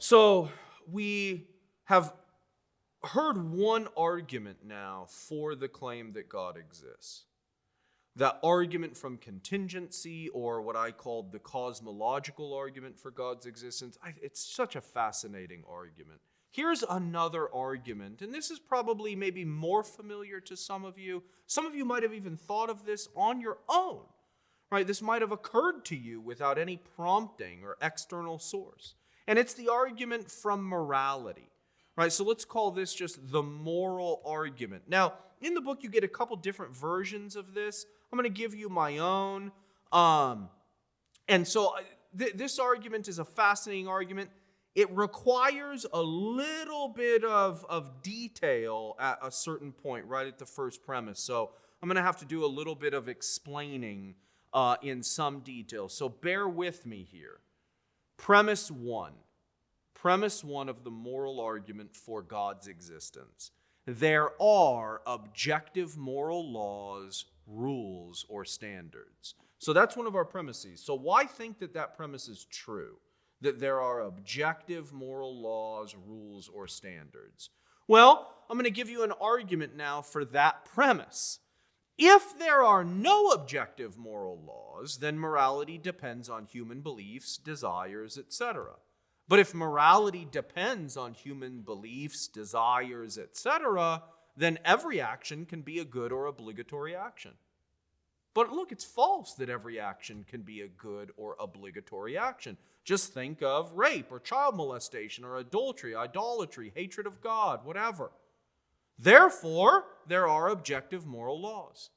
So we have heard one argument now for the claim that God exists. That argument from contingency, or what I called the cosmological argument for God's existence, it's such a fascinating argument. Here's another argument, and this is probably maybe more familiar to some of you. Some of you might have even thought of this on your own, right? This might have occurred to you without any prompting or external source. And it's the argument from morality, right? So let's call this just the moral argument. Now, in the book, you get a couple different versions of this. I'm going to give you my own. This argument is a fascinating argument. It requires a little bit of detail at a certain point, right at the first premise. So I'm going to have to do a little bit of explaining in some detail. So bear with me here. Premise one of the moral argument for God's existence. There are objective moral laws, rules, or standards. So that's one of our premises. So why think that premise is true? That there are objective moral laws, rules, or standards? Well, I'm going to give you an argument now for that premise. If there are no objective moral laws, then morality depends on human beliefs, desires, etc. But if morality depends on human beliefs, desires, etc., then every action can be a good or obligatory action. But look, it's false that every action can be a good or obligatory action. Just think of rape or child molestation or adultery, idolatry, hatred of God, whatever. Therefore, there are objective moral laws.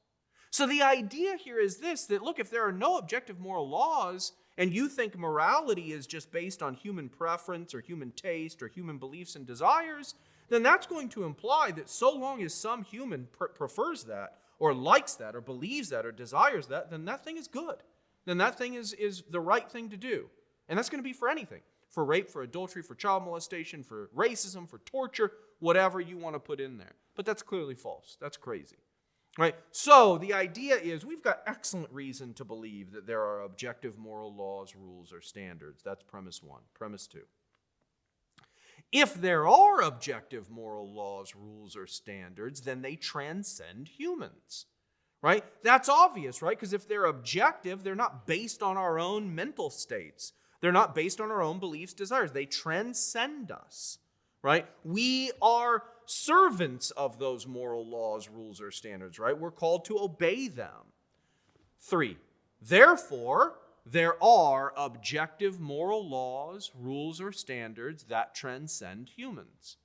So the idea here is this, that look, if there are no objective moral laws, and you think morality is just based on human preference or human taste or human beliefs and desires, then that's going to imply that so long as some human prefers that, or likes that, or believes that, or desires that, then that thing is good. Then that thing is the right thing to do. And that's going to be for anything. For rape, for adultery, for child molestation, for racism, for torture, whatever you want to put in there. But that's clearly false. That's crazy. Right? So the idea is we've got excellent reason to believe that there are objective moral laws, rules, or standards. That's premise one. Premise two. If there are objective moral laws, rules, or standards, then they transcend humans. Right? That's obvious, right? Because if they're objective, they're not based on our own mental states. They're not based on our own beliefs, desires. They transcend us. Right? We are servants of those moral laws, rules, or standards, right? We're called to obey them. 3, therefore, there are objective moral laws, rules, or standards that transcend humans.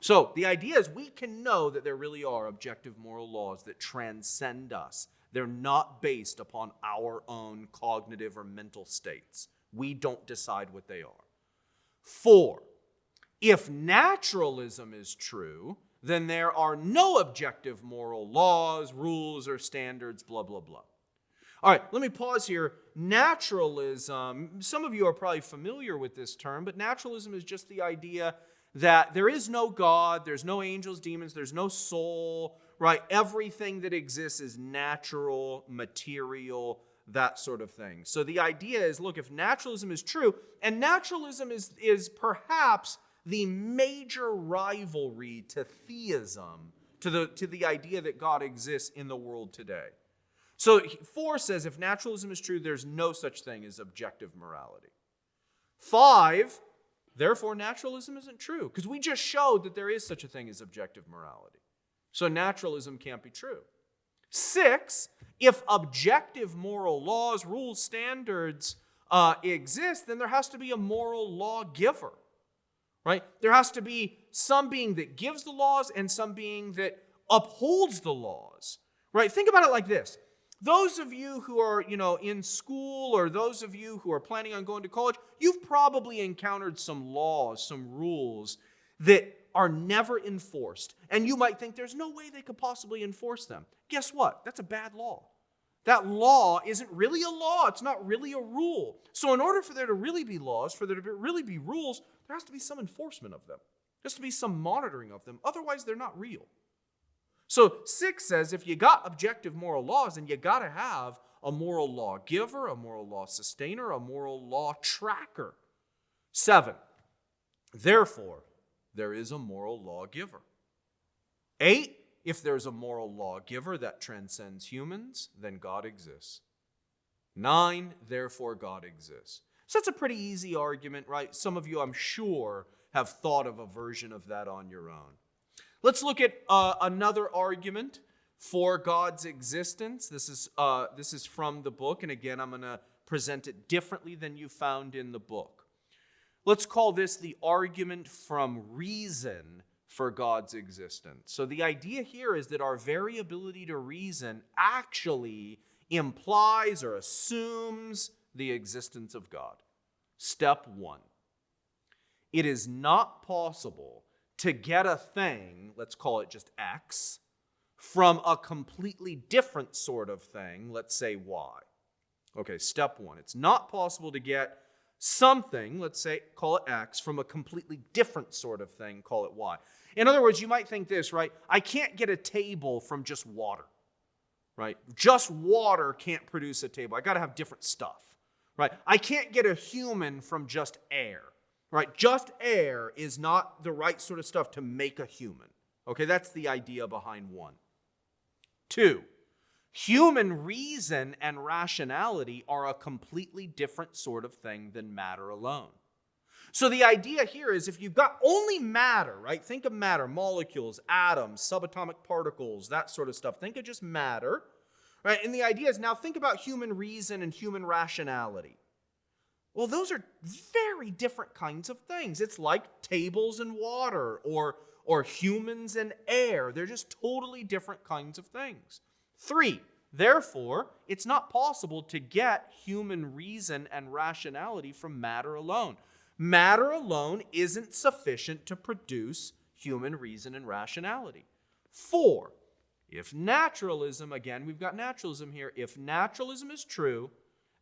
So the idea is we can know that there really are objective moral laws that transcend us. They're not based upon our own cognitive or mental states. We don't decide what they are. 4, if naturalism is true, then there are no objective moral laws, rules, or standards, blah, blah, blah. All right, let me pause here. Naturalism, some of you are probably familiar with this term, but naturalism is just the idea that there is no God, there's no angels, demons, there's no soul, right? Everything that exists is natural, material, that sort of thing. So the idea is, look, if naturalism is true, and naturalism is perhaps the major rivalry to theism, to the idea that God exists in the world today. So 4 says if naturalism is true, there's no such thing as objective morality. 5, therefore naturalism isn't true, because we just showed that there is such a thing as objective morality. So naturalism can't be true. 6, if objective moral laws, rules, standards exist, then there has to be a moral lawgiver. Right? There has to be some being that gives the laws and some being that upholds the laws. Right? Think about it like this. Those of you who are, in school, or those of you who are planning on going to college, you've probably encountered some laws, some rules that are never enforced. And you might think there's no way they could possibly enforce them. Guess what? That's a bad law. That law isn't really a law. It's not really a rule. So in order for there to really be laws, for there to really be rules, there has to be some enforcement of them. There has to be some monitoring of them. Otherwise, they're not real. So 6 says if you got objective moral laws, then you got to have a moral lawgiver, a moral law sustainer, a moral law tracker. 7, Therefore, there is a moral lawgiver. 8, if there's a moral lawgiver that transcends humans, then God exists. 9, therefore God exists. So that's a pretty easy argument, right? Some of you, I'm sure, have thought of a version of that on your own. Let's look at another argument for God's existence. This is from the book, and again, I'm going to present it differently than you found in the book. Let's call this the argument from reason for God's existence. So the idea here is that our very ability to reason actually implies or assumes the existence of God. Step 1. It is not possible to get a thing, let's call it just X, from a completely different sort of thing, let's say Y. Okay, step 1. It's not possible to get something, let's say, call it X, from a completely different sort of thing, call it Y. In other words, you might think this, right? I can't get a table from just water, right? Just water can't produce a table. I got to have different stuff, right? I can't get a human from just air, right? Just air is not the right sort of stuff to make a human. Okay, that's the idea behind 1. 2, human reason and rationality are a completely different sort of thing than matter alone. So the idea here is if you've got only matter, right? Think of matter, molecules, atoms, subatomic particles, that sort of stuff. Think of just matter, right? And the idea is now think about human reason and human rationality. Well, those are very different kinds of things. It's like tables and water or humans and air. They're just totally different kinds of things. 3, therefore, it's not possible to get human reason and rationality from matter alone. Matter alone isn't sufficient to produce human reason and rationality. 4, if naturalism, again, we've got naturalism here, if naturalism is true,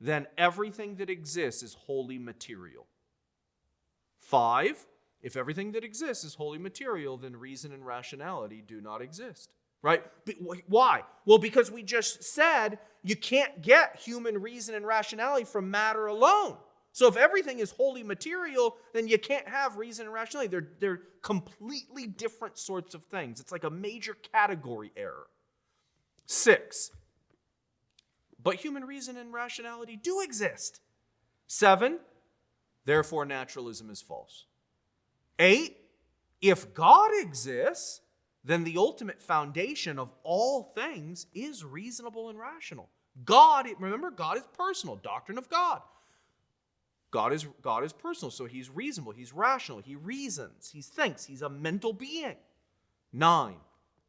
then everything that exists is wholly material. 5, if everything that exists is wholly material, then reason and rationality do not exist. Right? Why? Well, because we just said you can't get human reason and rationality from matter alone. So if everything is wholly material, then you can't have reason and rationality. They're completely different sorts of things. It's like a major category error. 6, but human reason and rationality do exist. 7, therefore naturalism is false. 8, if God exists, then the ultimate foundation of all things is reasonable and rational. God, remember, God is personal, doctrine of God. God is personal, so he's reasonable, he's rational, he reasons, he thinks, he's a mental being. 9,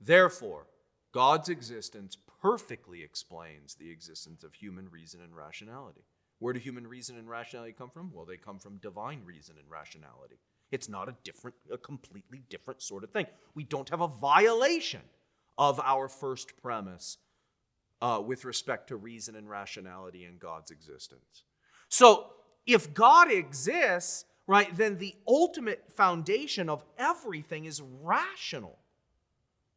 therefore, God's existence perfectly explains the existence of human reason and rationality. Where do human reason and rationality come from? Well, they come from divine reason and rationality. It's not a completely different sort of thing. We don't have a violation of our first premise with respect to reason and rationality in God's existence. So, if God exists, right, then the ultimate foundation of everything is rational.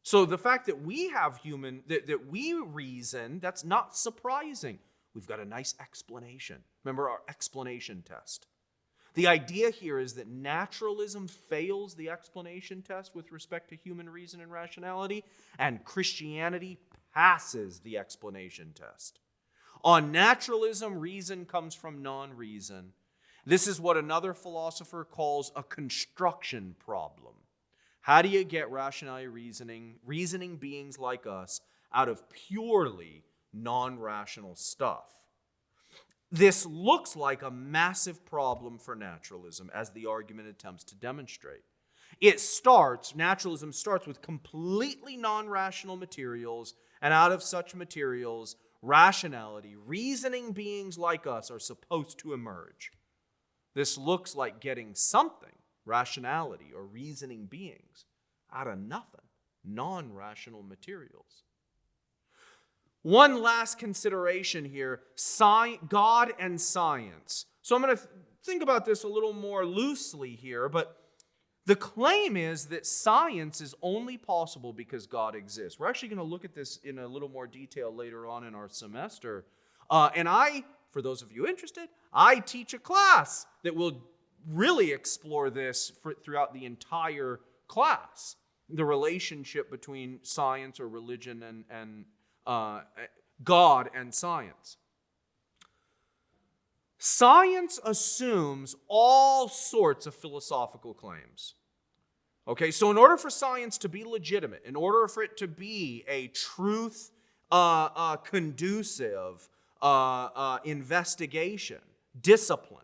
So the fact that we have that we reason, that's not surprising. We've got a nice explanation. Remember our explanation test. The idea here is that naturalism fails the explanation test with respect to human reason and rationality, and Christianity passes the explanation test. On naturalism, reason comes from non-reason. This is what another philosopher calls a construction problem. How do you get rationality reasoning beings like us out of purely non-rational stuff? This looks like a massive problem for naturalism, as the argument attempts to demonstrate. Naturalism starts with completely non-rational materials, and out of such materials, rationality, reasoning beings like us are supposed to emerge. This looks like getting something, rationality or reasoning beings, out of nothing, non-rational materials. One last consideration here, God and science. So I'm going to think about this a little more loosely here, but the claim is that science is only possible because God exists. We're actually going to look at this in a little more detail later on in our semester. And for those of you interested, I teach a class that will really explore this throughout the entire class, the relationship between science or religion and God and science. Science assumes all sorts of philosophical claims. Okay, so in order for science to be legitimate, in order for it to be a truth conducive investigation, discipline,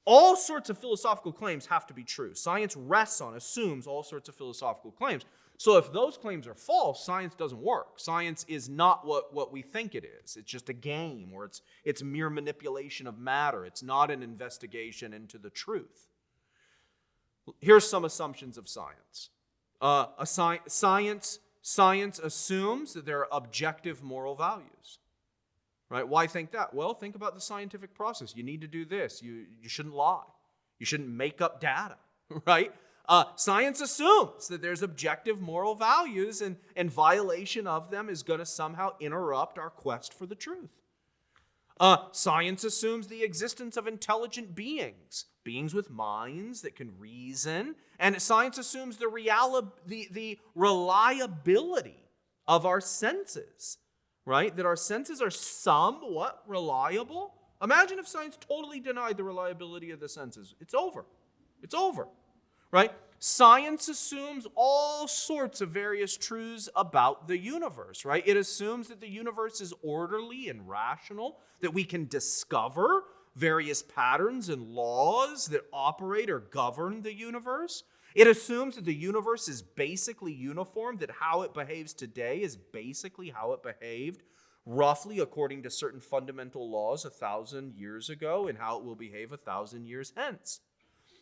all sorts of philosophical claims have to be true. Science assumes all sorts of philosophical claims. So if those claims are false, science doesn't work. Science is not what we think it is. It's just a game, or it's mere manipulation of matter. It's not an investigation into the truth. Here's some assumptions of science. Science assumes that there are objective moral values. Right? Why think that? Well, think about the scientific process. You need to do this. You shouldn't lie. You shouldn't make up data. Right? Science assumes that there's objective moral values, and violation of them is going to somehow interrupt our quest for the truth. Science assumes the existence of intelligent beings with minds that can reason, and science assumes the reliability of our senses, right? That our senses are somewhat reliable. Imagine if science totally denied the reliability of the senses. It's over. It's over, right? Science assumes all sorts of various truths about the universe, right? It assumes that the universe is orderly and rational, that we can discover various patterns and laws that operate or govern the universe. It assumes that the universe is basically uniform, that how it behaves today is basically how it behaved roughly according to certain fundamental laws 1,000 years ago, and how it will behave 1,000 years hence.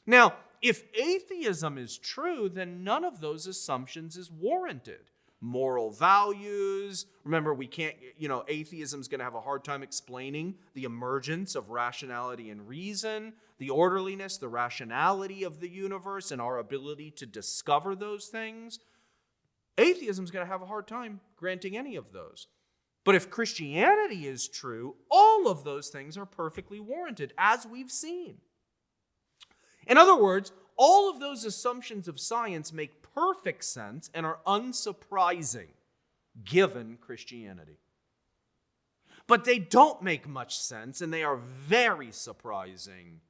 Now, if atheism is true, then none of those assumptions is warranted. Moral values, remember, atheism is going to have a hard time explaining the emergence of rationality and reason, the orderliness, the rationality of the universe, and our ability to discover those things. Atheism is going to have a hard time granting any of those. But if Christianity is true, all of those things are perfectly warranted, as we've seen. In other words, all of those assumptions of science make perfect sense and are unsurprising given Christianity. But they don't make much sense, and they are very surprising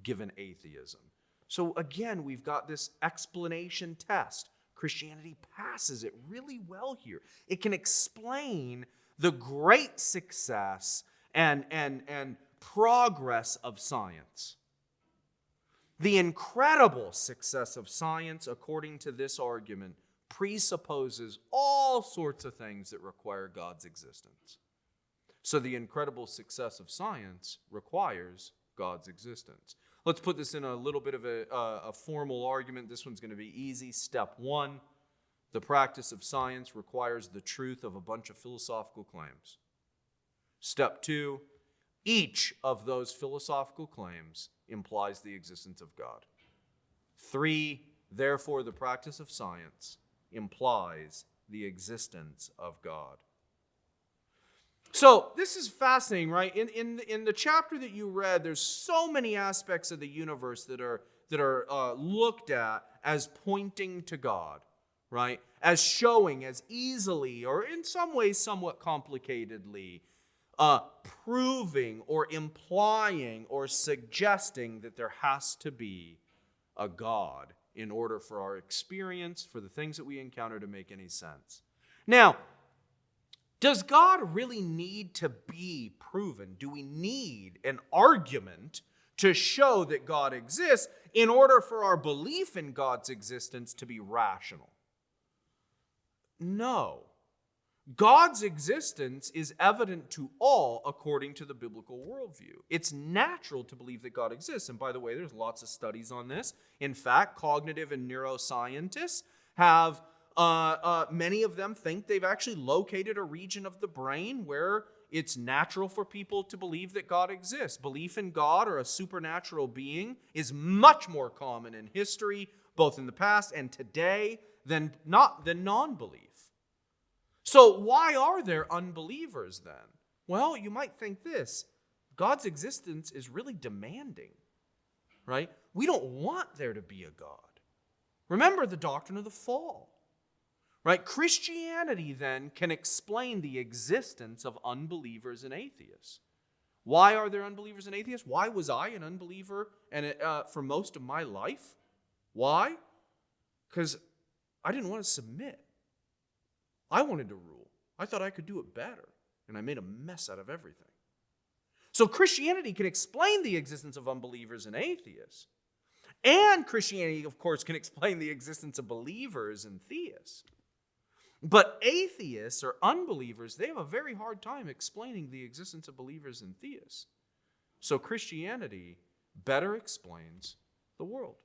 given atheism. So again, we've got this explanation test. Christianity passes it really well here. It can explain the great success and progress of science. The incredible success of science, according to this argument, presupposes all sorts of things that require God's existence. So the incredible success of science requires God's existence. Let's put this in a little bit of a formal argument. This one's going to be easy. Step 1, the practice of science requires the truth of a bunch of philosophical claims. Step 2, each of those philosophical claims implies the existence of God. 3, therefore, the practice of science implies the existence of God. So this is fascinating, right? In the chapter that you read, there's so many aspects of the universe that are looked at as pointing to God, right? As showing, as easily, or in some ways somewhat complicatedly, proving or implying or suggesting that there has to be a God in order for our experience, for the things that we encounter, to make any sense. Now, does God really need to be proven? Do we need an argument to show that God exists in order for our belief in God's existence to be rational? No. God's existence is evident to all according to the biblical worldview. It's natural to believe that God exists. And by the way, there's lots of studies on this. In fact, cognitive and neuroscientists have, many of them think they've actually located a region of the brain where it's natural for people to believe that God exists. Belief in God or a supernatural being is much more common in history, both in the past and today, than non-belief. So why are there unbelievers then? Well, you might think this: God's existence is really demanding, right? We don't want there to be a God. Remember the doctrine of the fall. Right? Christianity then can explain the existence of unbelievers and atheists. Why are there unbelievers and atheists? Why was I an unbeliever for most of my life? Why? Because I didn't want to submit. I wanted to rule. I thought I could do it better, and I made a mess out of everything. So Christianity can explain the existence of unbelievers and atheists. And Christianity, of course, can explain the existence of believers and theists. But atheists or unbelievers, they have a very hard time explaining the existence of believers and theists. So Christianity better explains the world.